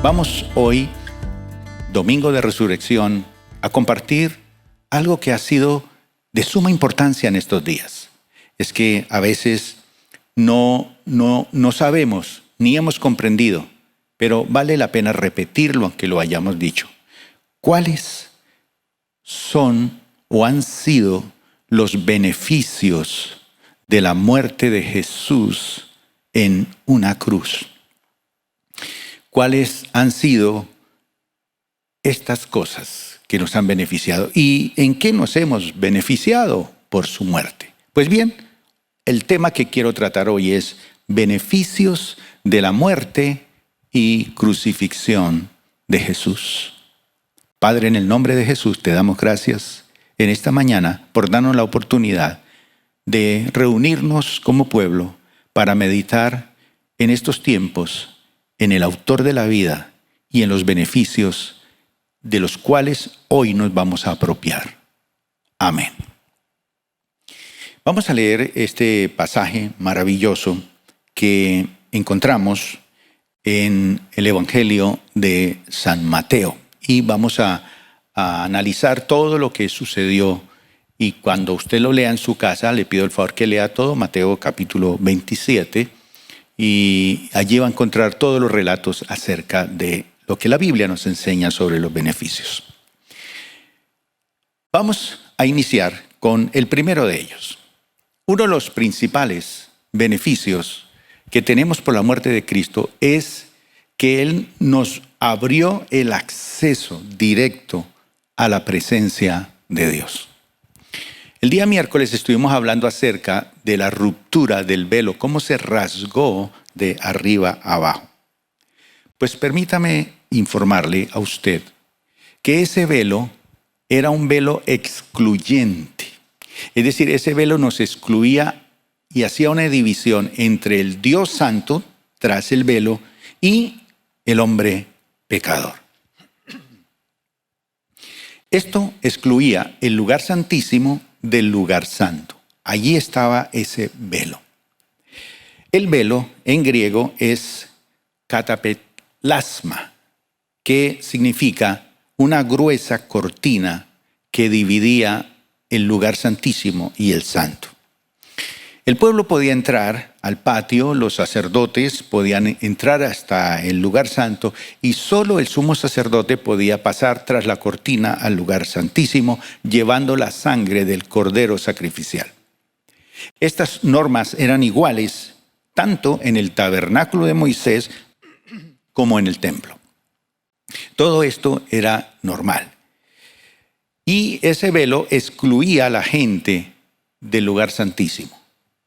Vamos hoy, Domingo de Resurrección, a compartir algo que ha sido de suma importancia en estos días. Es que a veces no sabemos ni hemos comprendido, pero vale la pena repetirlo aunque lo hayamos dicho. ¿Cuáles son o han sido los beneficios de la muerte de Jesús en una cruz? ¿Cuáles han sido estas cosas que nos han beneficiado? ¿Y en qué nos hemos beneficiado por su muerte? Pues bien, el tema que quiero tratar hoy es beneficios de la muerte y crucifixión de Jesús. Padre, en el nombre de Jesús te damos gracias en esta mañana por darnos la oportunidad de reunirnos como pueblo para meditar en estos tiempos en el autor de la vida y en los beneficios de los cuales hoy nos vamos a apropiar. Amén. Vamos a leer este pasaje maravilloso que encontramos en el Evangelio de San Mateo. Y vamos a analizar todo lo que sucedió. Y cuando usted lo lea en su casa, le pido el favor que lea todo Mateo capítulo 27. Y allí va a encontrar todos los relatos acerca de lo que la Biblia nos enseña sobre los beneficios. Vamos a iniciar con el primero de ellos. Uno de los principales beneficios que tenemos por la muerte de Cristo es que Él nos abrió el acceso directo a la presencia de Dios. El día miércoles estuvimos hablando acerca de la ruptura del velo, cómo se rasgó de arriba a abajo. Pues permítame informarle a usted que ese velo era un velo excluyente. Es decir, ese velo nos excluía y hacía una división entre el Dios Santo, tras el velo, y el hombre pecador. Esto excluía el lugar santísimo del lugar santo. Allí estaba ese velo. El velo en griego es kataplasma, que significa una gruesa cortina que dividía el lugar santísimo y el santo. El pueblo podía entrar al patio, los sacerdotes podían entrar hasta el lugar santo y solo el sumo sacerdote podía pasar tras la cortina al lugar santísimo llevando la sangre del cordero sacrificial. Estas normas eran iguales tanto en el tabernáculo de Moisés como en el templo. Todo esto era normal. Y ese velo excluía a la gente del lugar santísimo.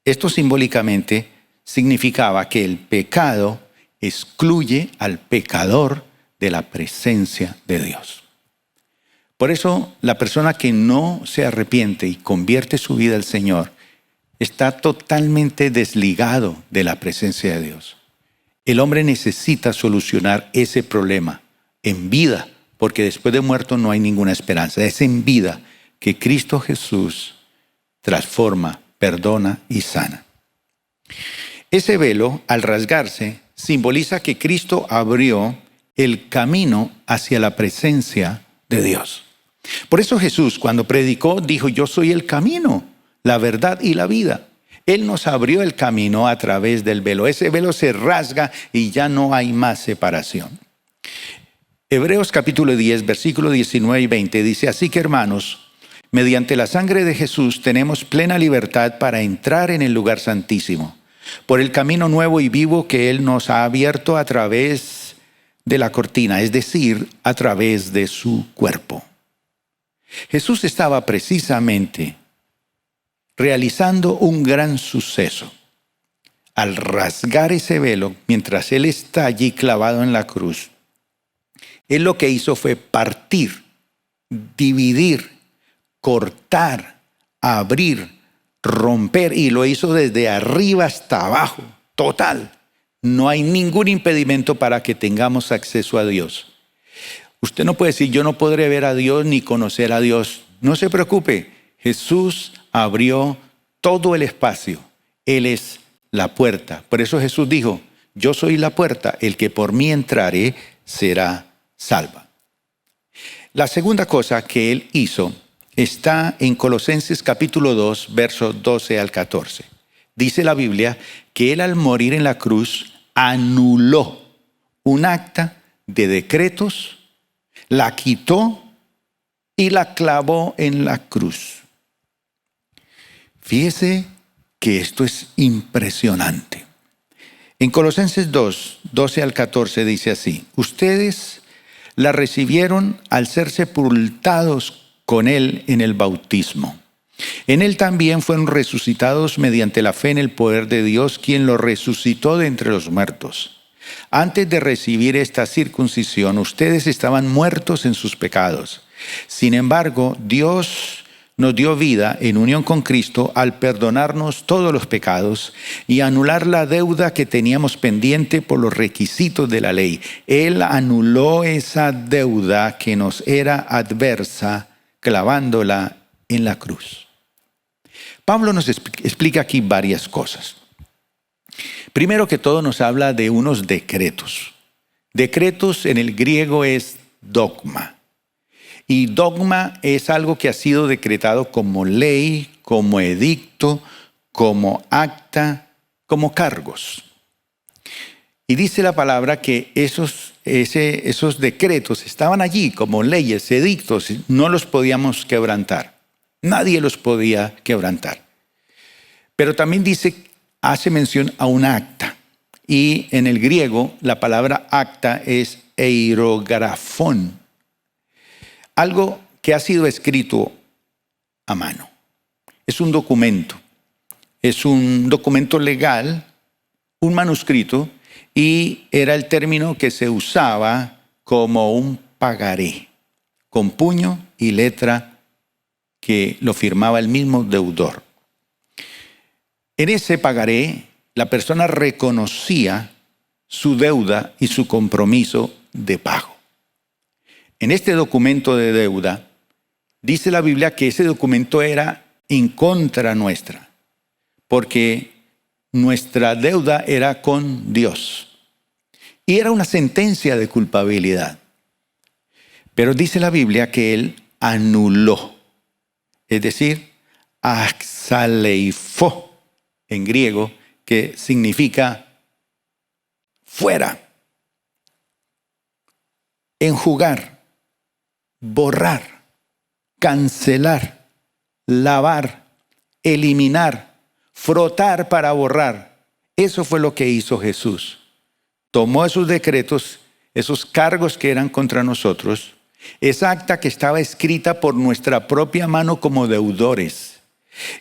Esto simbólicamente significaba que el pecado excluye al pecador de la presencia de Dios. Por eso, la persona que no se arrepiente y convierte su vida al Señor está totalmente desligado de la presencia de Dios. El hombre necesita solucionar ese problema en vida, porque después de muerto no hay ninguna esperanza. Es en vida que Cristo Jesús transforma, perdona y sana. Ese velo, al rasgarse, simboliza que Cristo abrió el camino hacia la presencia de Dios. Por eso Jesús, cuando predicó, dijo: yo soy el camino, la verdad y la vida. Él nos abrió el camino a través del velo. Ese velo se rasga y ya no hay más separación. Hebreos capítulo 10, versículo 19 y 20 dice: así que, hermanos, mediante la sangre de Jesús tenemos plena libertad para entrar en el lugar santísimo, por el camino nuevo y vivo que Él nos ha abierto a través de la cortina, es decir, a través de su cuerpo. Jesús estaba precisamente realizando un gran suceso. Al rasgar ese velo, mientras Él está allí clavado en la cruz, Él lo que hizo fue partir, dividir, cortar, abrir, romper, y lo hizo desde arriba hasta abajo, total. No hay ningún impedimento para que tengamos acceso a Dios. Usted no puede decir: yo no podré ver a Dios ni conocer a Dios. No se preocupe, Jesús abrió todo el espacio. Él es la puerta. Por eso Jesús dijo: yo soy la puerta, el que por mí entrare será salva. La segunda cosa que él hizo está en Colosenses capítulo 2, versos 12 al 14. Dice la Biblia que él al morir en la cruz anuló un acta de decretos, la quitó y la clavó en la cruz. Fíjese que esto es impresionante. En Colosenses 2, 12 al 14 dice así: ustedes la recibieron al ser sepultados con él en el bautismo. En él también fueron resucitados mediante la fe en el poder de Dios, quien lo resucitó de entre los muertos. Antes de recibir esta circuncisión, ustedes estaban muertos en sus pecados. Sin embargo, Dios nos dio vida en unión con Cristo al perdonarnos todos los pecados y anular la deuda que teníamos pendiente por los requisitos de la ley. Él anuló esa deuda que nos era adversa, clavándola en la cruz. Pablo nos explica aquí varias cosas. Primero que todo nos habla de unos decretos. Decretos en el griego es dogma. Y dogma es algo que ha sido decretado como ley, como edicto, como acta, como cargos. Y dice la palabra que esos decretos estaban allí como leyes, edictos, no los podíamos quebrantar. Nadie los podía quebrantar. Pero también hace mención a un acta. Y en el griego la palabra acta es eirografón. Algo que ha sido escrito a mano. Es un documento legal, un manuscrito, y era el término que se usaba como un pagaré, con puño y letra que lo firmaba el mismo deudor. En ese pagaré, la persona reconocía su deuda y su compromiso de pago. En este documento de deuda, dice la Biblia que ese documento era en contra nuestra, porque nuestra deuda era con Dios. Y era una sentencia de culpabilidad. Pero dice la Biblia que Él anuló, es decir, axaleifó en griego, que significa fuera, enjugar, borrar, cancelar, lavar, eliminar, frotar para borrar. Eso fue lo que hizo Jesús. Tomó esos decretos, esos cargos que eran contra nosotros, esa acta que estaba escrita por nuestra propia mano como deudores,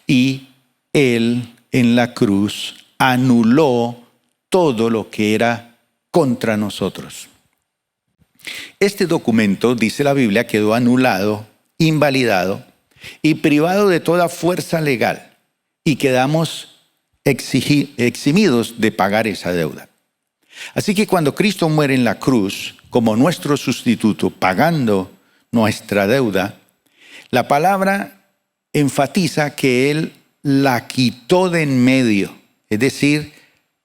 y Él en la cruz anuló todo lo que era contra nosotros. Este documento, dice la Biblia, quedó anulado, invalidado y privado de toda fuerza legal, y quedamos eximidos de pagar esa deuda. Así que cuando Cristo muere en la cruz como nuestro sustituto, pagando nuestra deuda, la palabra enfatiza que Él la quitó de en medio, es decir,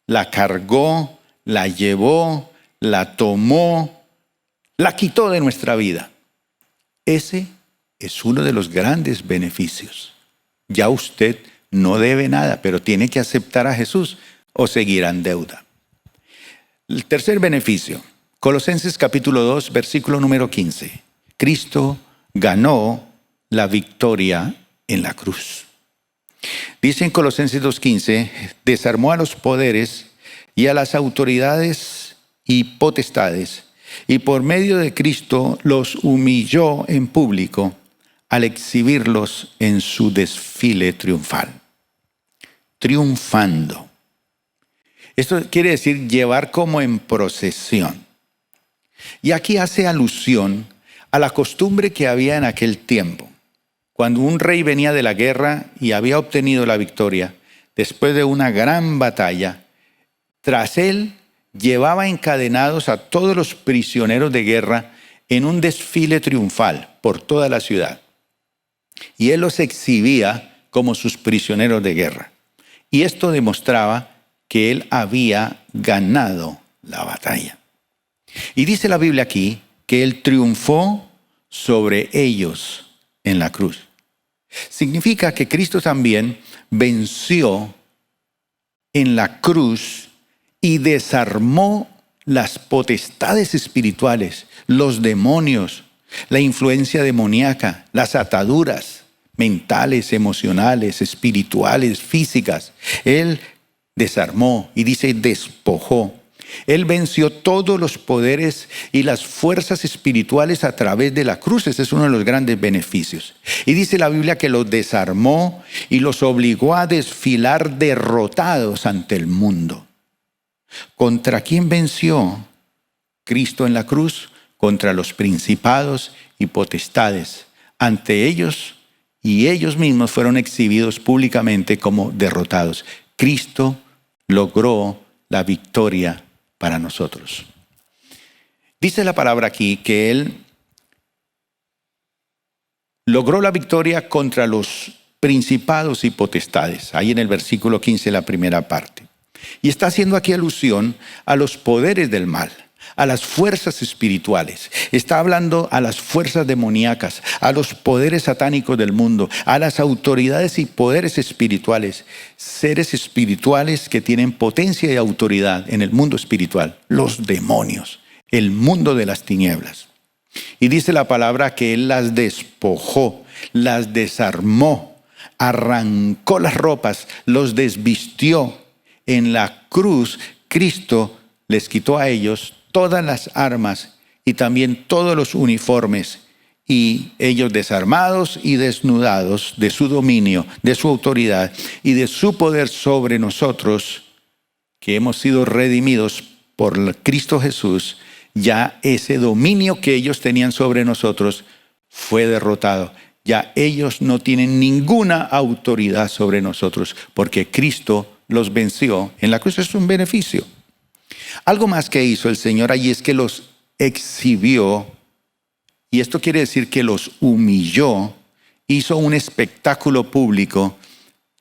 la cargó, la llevó, la tomó, la quitó de nuestra vida. Ese es uno de los grandes beneficios. Ya usted no debe nada, pero tiene que aceptar a Jesús o seguirá en deuda. El tercer beneficio, Colosenses capítulo 2, versículo número 15. Cristo ganó la victoria en la cruz. Dice en Colosenses 2:15, desarmó a los poderes y a las autoridades y potestades, y por medio de Cristo los humilló en público al exhibirlos en su desfile triunfal. Triunfando. Esto quiere decir llevar como en procesión. Y aquí hace alusión a la costumbre que había en aquel tiempo. Cuando un rey venía de la guerra y había obtenido la victoria, después de una gran batalla, tras él llevaba encadenados a todos los prisioneros de guerra en un desfile triunfal por toda la ciudad. Y él los exhibía como sus prisioneros de guerra. Y esto demostraba que él había ganado la batalla. Y dice la Biblia aquí que Él triunfó sobre ellos en la cruz. Significa que Cristo también venció en la cruz y desarmó las potestades espirituales, los demonios, la influencia demoníaca, las ataduras mentales, emocionales, espirituales, físicas. Él desarmó y dice despojó. Él venció todos los poderes y las fuerzas espirituales a través de la cruz. Ese es uno de los grandes beneficios. Y dice la Biblia que los desarmó y los obligó a desfilar derrotados ante el mundo. ¿Contra quién venció Cristo en la cruz? Contra los principados y potestades. Ante ellos, y ellos mismos fueron exhibidos públicamente como derrotados. Cristo logró la victoria para nosotros. Dice la palabra aquí que Él logró la victoria contra los principados y potestades. Ahí en el versículo 15, la primera parte. Y está haciendo aquí alusión a los poderes del mal, a las fuerzas espirituales. Está hablando a las fuerzas demoníacas, a los poderes satánicos del mundo, a las autoridades y poderes espirituales. Seres espirituales que tienen potencia y autoridad en el mundo espiritual. Los demonios, el mundo de las tinieblas. Y dice la palabra que Él las despojó, las desarmó, arrancó las ropas, los desvistió. En la cruz, Cristo les quitó a ellos todas las armas y también todos los uniformes, y ellos desarmados y desnudados de su dominio, de su autoridad y de su poder sobre nosotros, que hemos sido redimidos por Cristo Jesús, ya ese dominio que ellos tenían sobre nosotros fue derrotado. Ya ellos no tienen ninguna autoridad sobre nosotros, porque Cristo los venció en la cruz. Es un beneficio. Algo más que hizo el Señor allí es que los exhibió, y esto quiere decir que los humilló, hizo un espectáculo público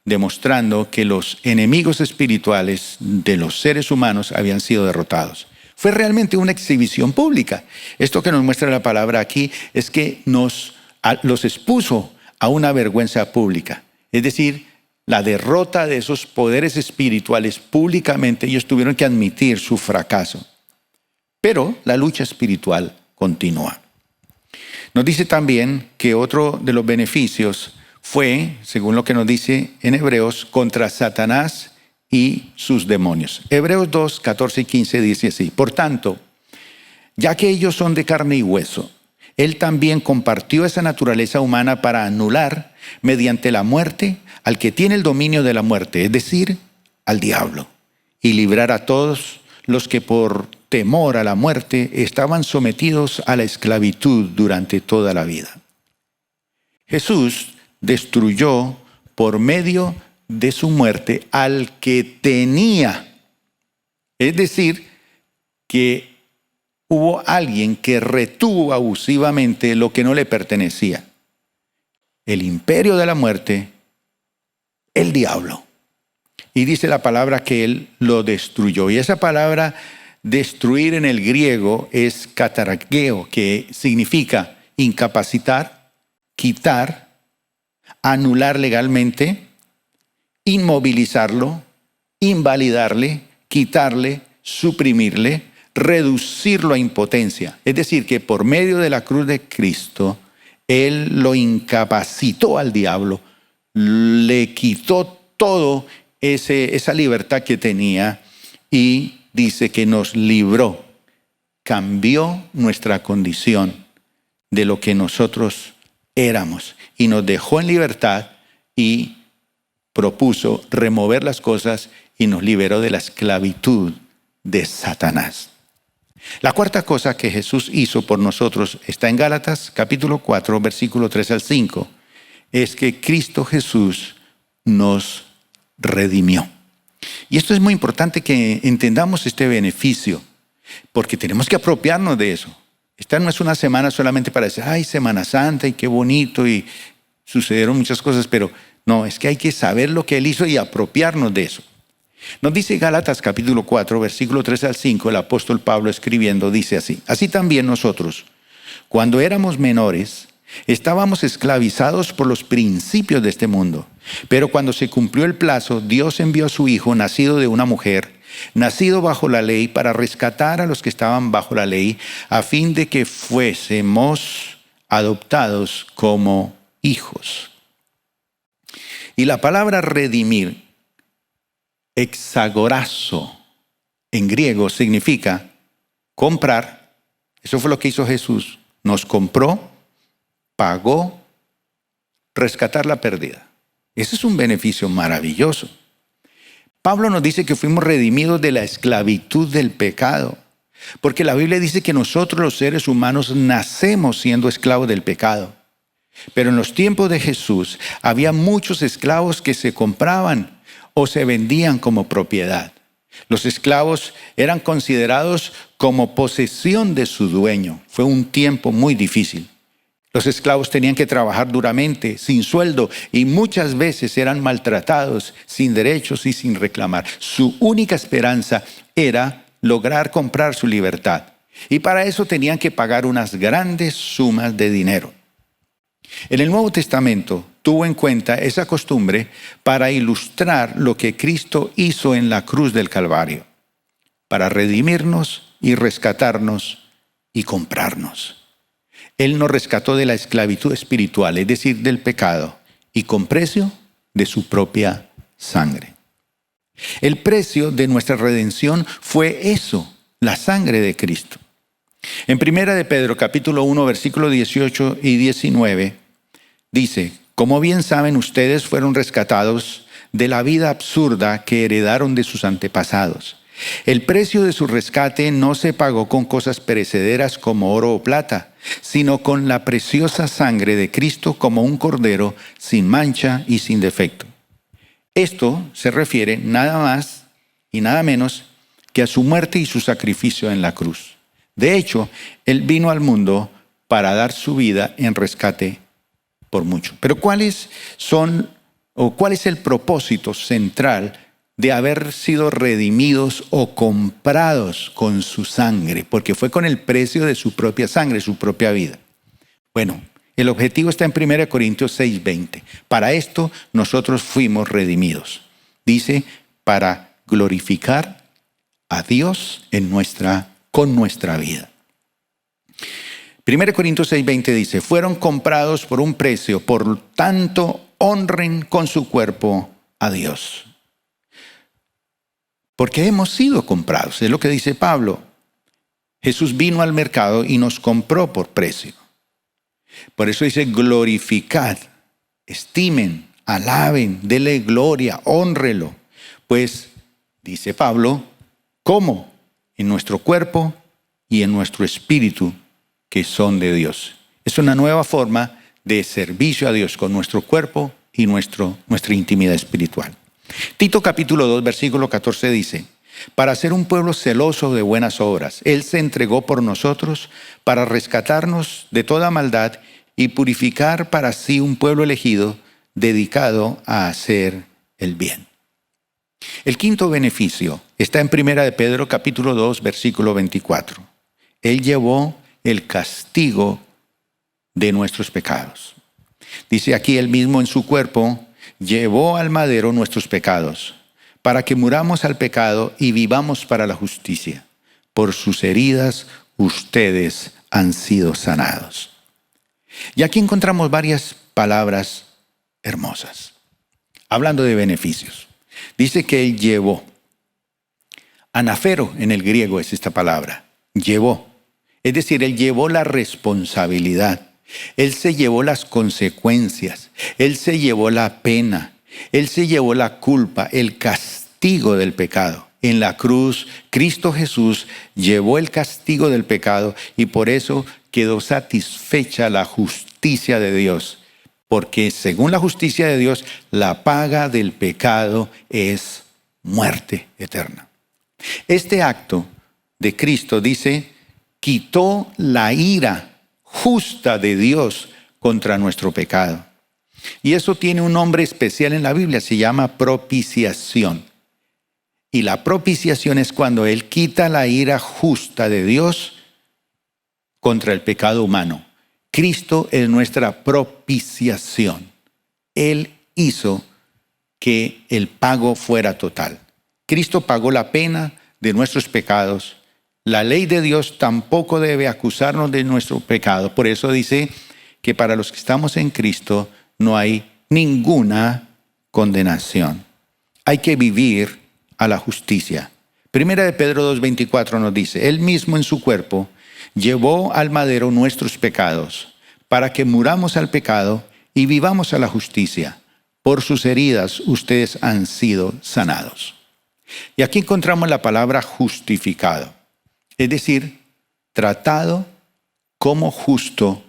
demostrando que los enemigos espirituales de los seres humanos habían sido derrotados. Fue realmente una exhibición pública. Esto que nos muestra la palabra aquí es que los expuso a una vergüenza pública. Es decir, la derrota de esos poderes espirituales públicamente, ellos tuvieron que admitir su fracaso. Pero la lucha espiritual continúa. Nos dice también que otro de los beneficios fue, según lo que nos dice en Hebreos, contra Satanás y sus demonios. Hebreos 2, 14 y 15 dice así: por tanto, ya que ellos son de carne y hueso, Él también compartió esa naturaleza humana para anular, mediante la muerte, al que tiene el dominio de la muerte, es decir, al diablo, y librar a todos los que por temor a la muerte estaban sometidos a la esclavitud durante toda la vida. Jesús destruyó por medio de su muerte al que tenía. Es decir, que hubo alguien que retuvo abusivamente lo que no le pertenecía. El imperio de la muerte, el diablo. Y dice la palabra que Él lo destruyó. Y esa palabra destruir en el griego es katargeo, que significa incapacitar, quitar, anular legalmente, inmovilizarlo, invalidarle, quitarle, suprimirle, reducirlo a impotencia. Es decir, que por medio de la cruz de Cristo, Él lo incapacitó al diablo, le quitó todo esa libertad que tenía, y dice que nos libró, cambió nuestra condición de lo que nosotros éramos y nos dejó en libertad, y propuso remover las cosas y nos liberó de la esclavitud de Satanás. La cuarta cosa que Jesús hizo por nosotros está en Gálatas capítulo 4, versículo 3 al 5. Es que Cristo Jesús nos redimió. Y esto es muy importante que entendamos este beneficio, porque tenemos que apropiarnos de eso. Esta no es una semana solamente para decir, ay, Semana Santa y qué bonito y sucedieron muchas cosas, pero no, es que hay que saber lo que Él hizo y apropiarnos de eso. Nos dice Gálatas capítulo 4, versículo 3 al 5, el apóstol Pablo escribiendo, dice así: así también nosotros, cuando éramos menores, estábamos esclavizados por los principios de este mundo. Pero cuando se cumplió el plazo, Dios envió a su Hijo, nacido de una mujer, nacido bajo la ley, para rescatar a los que estaban bajo la ley, a fin de que fuésemos adoptados como hijos. Y la palabra redimir, exagorazo, en griego significa comprar. Eso fue lo que hizo Jesús. Nos compró, pagó, rescatar la pérdida. Ese es un beneficio maravilloso. Pablo nos dice que fuimos redimidos de la esclavitud del pecado, porque la Biblia dice que nosotros los seres humanos nacemos siendo esclavos del pecado. Pero en los tiempos de Jesús había muchos esclavos que se compraban o se vendían como propiedad. Los esclavos eran considerados como posesión de su dueño. Fue un tiempo muy difícil. Los esclavos tenían que trabajar duramente, sin sueldo, y muchas veces eran maltratados, sin derechos y sin reclamar. Su única esperanza era lograr comprar su libertad. Y para eso tenían que pagar unas grandes sumas de dinero. En el Nuevo Testamento tuvo en cuenta esa costumbre para ilustrar lo que Cristo hizo en la cruz del Calvario, para redimirnos y rescatarnos y comprarnos. Él nos rescató de la esclavitud espiritual, es decir, del pecado, y con precio de su propia sangre. El precio de nuestra redención fue eso, la sangre de Cristo. En 1 de Pedro, capítulo 1, versículos 18 y 19, dice: como bien saben, ustedes fueron rescatados de la vida absurda que heredaron de sus antepasados. El precio de su rescate no se pagó con cosas perecederas como oro o plata, sino con la preciosa sangre de Cristo, como un cordero sin mancha y sin defecto. Esto se refiere nada más y nada menos que a su muerte y su sacrificio en la cruz. De hecho, Él vino al mundo para dar su vida en rescate por mucho. Pero ¿cuál es el propósito central de haber sido redimidos o comprados con su sangre? Porque fue con el precio de su propia sangre, su propia vida. Bueno, el objetivo está en 1 Corintios 6:20. Para esto nosotros fuimos redimidos. Dice, para glorificar a Dios con nuestra vida. 1 Corintios 6:20 dice: fueron comprados por un precio, por tanto honren con su cuerpo a Dios. Porque hemos sido comprados, es lo que dice Pablo. Jesús vino al mercado y nos compró por precio. Por eso dice: glorificad, estimen, alaben, denle gloria, hónrelo. Pues, dice Pablo, ¿cómo? En nuestro cuerpo y en nuestro espíritu, que son de Dios. Es una nueva forma de servicio a Dios con nuestro cuerpo y nuestra intimidad espiritual. Tito capítulo 2, versículo 14 dice: para ser un pueblo celoso de buenas obras, Él se entregó por nosotros para rescatarnos de toda maldad y purificar para sí un pueblo elegido, dedicado a hacer el bien. El quinto beneficio está en 1 de Pedro capítulo 2, versículo 24. Él llevó el castigo de nuestros pecados. Dice aquí: Él mismo en su cuerpo llevó al madero nuestros pecados, para que muramos al pecado y vivamos para la justicia. Por sus heridas ustedes han sido sanados. Y aquí encontramos varias palabras hermosas, hablando de beneficios. Dice que Él llevó. Anafero en el griego es esta palabra, llevó. Es decir, Él llevó la responsabilidad. Él se llevó las consecuencias. Él se llevó la pena. Él se llevó la culpa, el castigo del pecado. En la cruz, Cristo Jesús llevó el castigo del pecado y por eso quedó satisfecha la justicia de Dios. Porque según la justicia de Dios, la paga del pecado es muerte eterna. Este acto de Cristo, dice, quitó la ira justa de Dios contra nuestro pecado. Y eso tiene un nombre especial en la Biblia, se llama propiciación. Y la propiciación es cuando Él quita la ira justa de Dios contra el pecado humano. Cristo es nuestra propiciación. Él hizo que el pago fuera total. Cristo pagó la pena de nuestros pecados. La ley de Dios tampoco debe acusarnos de nuestro pecado. Por eso dice que para los que estamos en Cristo no hay ninguna condenación. Hay que vivir a la justicia. Primera de Pedro 2:24 nos dice, Él mismo en su cuerpo llevó al madero nuestros pecados, para que muramos al pecado y vivamos a la justicia. Por sus heridas ustedes han sido sanados. Y aquí encontramos la palabra justificado, es decir, tratado como justo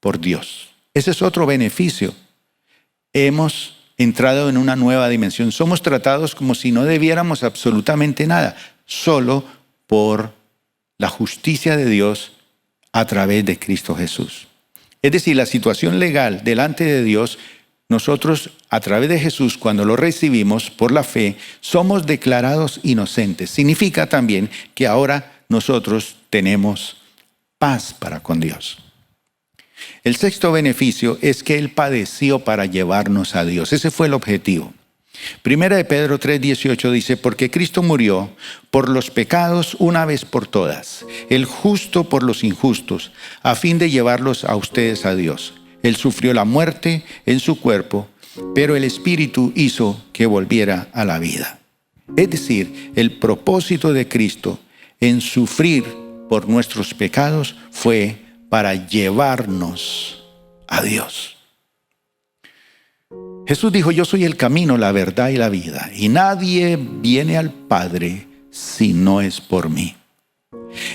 por Dios. Ese es otro beneficio. Hemos entrado en una nueva dimensión. Somos tratados como si no debiéramos absolutamente nada, solo por la justicia de Dios a través de Cristo Jesús. Es decir, la situación legal delante de Dios, nosotros a través de Jesús, cuando lo recibimos por la fe, somos declarados inocentes. Significa también que ahora nosotros tenemos paz para con Dios. El sexto beneficio es que Él padeció para llevarnos a Dios. Ese fue el objetivo. Primera de Pedro 3:18 dice, porque Cristo murió por los pecados una vez por todas, el justo por los injustos, a fin de llevarlos a ustedes a Dios. Él sufrió la muerte en su cuerpo, pero el Espíritu hizo que volviera a la vida. Es decir, el propósito de Cristo en sufrir por nuestros pecados fue para llevarnos a Dios. Jesús dijo, yo soy el camino, la verdad y la vida, y nadie viene al Padre si no es por mí.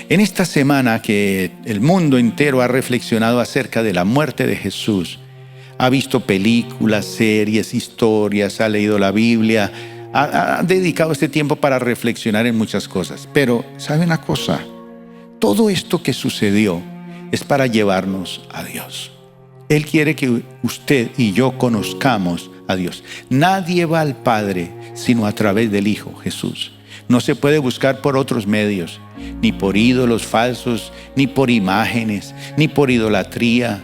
En esta semana que el mundo entero ha reflexionado acerca de la muerte de Jesús, ha visto películas, series, historias, ha leído la Biblia, ha dedicado este tiempo para reflexionar en muchas cosas. Pero, ¿sabe una cosa? Todo esto que sucedió es para llevarnos a Dios. Él quiere que usted y yo conozcamos a Dios. Nadie va al Padre sino a través del Hijo Jesús. No se puede buscar por otros medios, ni por ídolos falsos, ni por imágenes, ni por idolatría,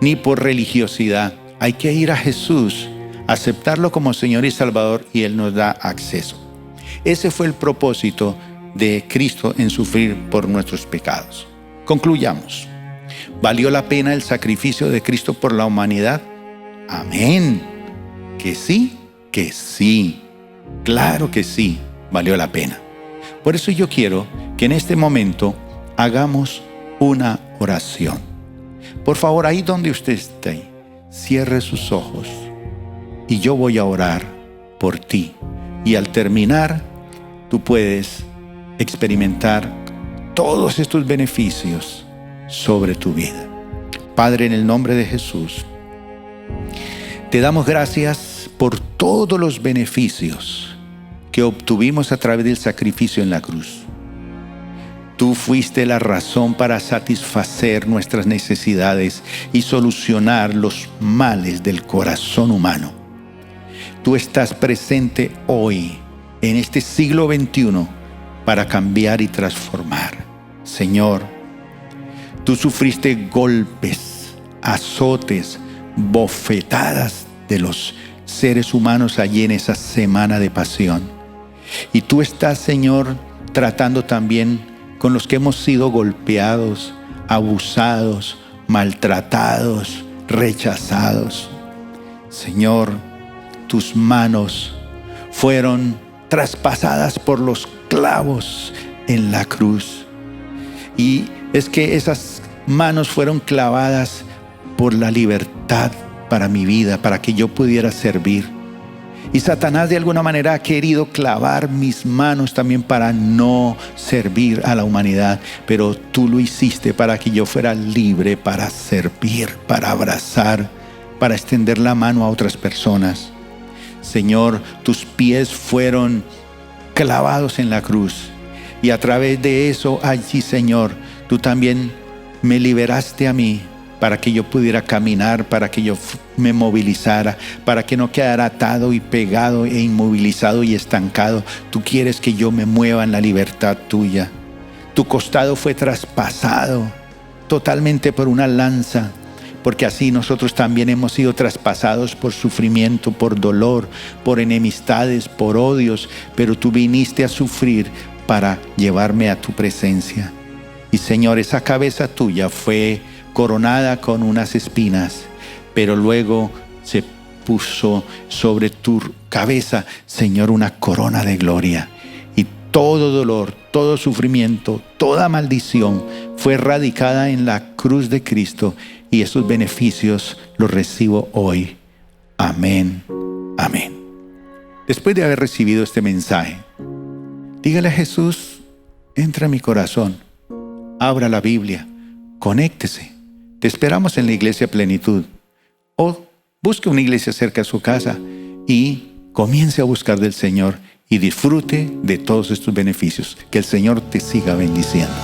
ni por religiosidad. Hay que ir a Jesús, aceptarlo como Señor y Salvador, y Él nos da acceso. Ese fue el propósito de Cristo en sufrir por nuestros pecados. Concluyamos. ¿Valió la pena el sacrificio de Cristo por la humanidad? Amén. ¿Que sí? Que sí. Claro que sí, valió la pena. Por eso yo quiero que en este momento hagamos una oración. Por favor, ahí donde usted esté, cierre sus ojos y yo voy a orar por ti. Y al terminar, tú puedes experimentar todos estos beneficios sobre tu vida. Padre, en el nombre de Jesús, te damos gracias por todos los beneficios que obtuvimos a través del sacrificio en la cruz. Tú fuiste la razón para satisfacer nuestras necesidades y solucionar los males del corazón humano. Tú estás presente hoy, en este siglo XXI, para cambiar y transformar. Señor, tú sufriste golpes, azotes, bofetadas de los seres humanos allí en esa semana de pasión. Y tú estás, Señor, tratando también con los que hemos sido golpeados, abusados, maltratados, rechazados. Señor, tus manos fueron traspasadas por los clavos en la cruz. Y es que esas manos fueron clavadas por la libertad para mi vida, para que yo pudiera servir. Y Satanás de alguna manera ha querido clavar mis manos también para no servir a la humanidad. Pero tú lo hiciste para que yo fuera libre para servir, para abrazar, para extender la mano a otras personas. Señor, tus pies fueron clavados en la cruz. Y a través de eso, allí, Señor, tú también me liberaste a mí para que yo pudiera caminar, para que yo me movilizara, para que no quedara atado y pegado e inmovilizado y estancado. Tú quieres que yo me mueva en la libertad tuya. Tu costado fue traspasado totalmente por una lanza, porque así nosotros también hemos sido traspasados por sufrimiento, por dolor, por enemistades, por odios, pero tú viniste a sufrir para llevarme a tu presencia. Y Señor, esa cabeza tuya fue coronada con unas espinas, pero luego se puso sobre tu cabeza, Señor, una corona de gloria. Y todo dolor, todo sufrimiento, toda maldición fue erradicada en la cruz de Cristo, y esos beneficios los recibo hoy. Amén. Amén. Después de haber recibido este mensaje, dígale a Jesús: entra en mi corazón, abra la Biblia, conéctese. Te esperamos en la Iglesia Plenitud. O busque una iglesia cerca de su casa y comience a buscar del Señor y disfrute de todos estos beneficios. Que el Señor te siga bendiciendo.